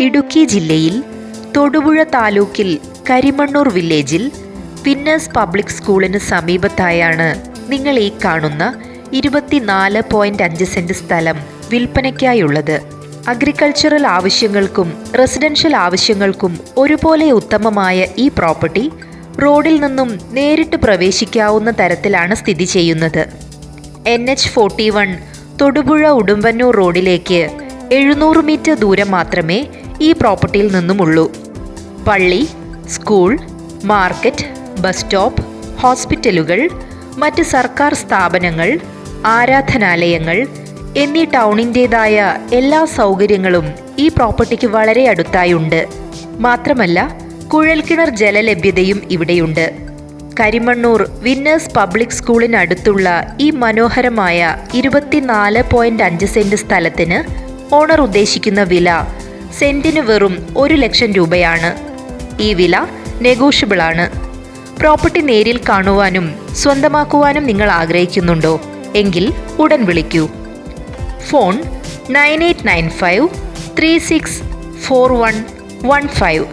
ഇടുക്കി ജില്ലയിൽ തൊടുപുഴ താലൂക്കിൽ കരിമണ്ണൂർ വില്ലേജിൽ വിന്നേഴ്സ് പബ്ലിക് സ്കൂളിന് സമീപത്തായാണ് നിങ്ങൾ ഈ കാണുന്ന 24.5 സെന്റ് സ്ഥലം വിൽപ്പനയ്ക്കായുള്ളത്. അഗ്രികൾച്ചറൽ ആവശ്യങ്ങൾക്കും റെസിഡൻഷ്യൽ ആവശ്യങ്ങൾക്കും ഒരുപോലെ ഉത്തമമായ ഈ പ്രോപ്പർട്ടി റോഡിൽ നിന്നും നേരിട്ട് പ്രവേശിക്കാവുന്ന തരത്തിലാണ് സ്ഥിതി ചെയ്യുന്നത്. NH41 തൊടുപുഴ ഉടുമ്പന്നൂർ റോഡിലേക്ക് 700 മീറ്റർ ദൂരം മാത്രമേ ഈ പ്രോപ്പർട്ടിയിൽ നിന്നുമുള്ളൂ. പള്ളി, സ്കൂൾ, മാർക്കറ്റ്, ബസ് സ്റ്റോപ്പ്, ഹോസ്പിറ്റലുകൾ, മറ്റ് സർക്കാർ സ്ഥാപനങ്ങൾ, ആരാധനാലയങ്ങൾ എന്നീ ടൗണിൻ്റേതായ എല്ലാ സൗകര്യങ്ങളും ഈ പ്രോപ്പർട്ടിക്ക് വളരെ അടുത്തായുണ്ട്. മാത്രമല്ല കുഴൽക്കിണർ ജലലഭ്യതയും ഇവിടെയുണ്ട്. കരിമണ്ണൂർ വിന്നേഴ്സ് പബ്ലിക് സ്കൂളിനടുത്തുള്ള ഈ മനോഹരമായ 24.5 സെന്റ് സ്ഥലത്തിന് ഓണർ ഉദ്ദേശിക്കുന്ന വില സെന്റിന് വെറും 1 ലക്ഷം രൂപയാണ്. ഈ വില നെഗോഷ്യബിൾ ആണ്. പ്രോപ്പർട്ടി നേരിൽ കാണുവാനും സ്വന്തമാക്കുവാനും നിങ്ങൾ ആഗ്രഹിക്കുന്നുണ്ടോ എങ്കിൽ ഉടൻ വിളിക്കൂ. ഫോൺ 9895 364115.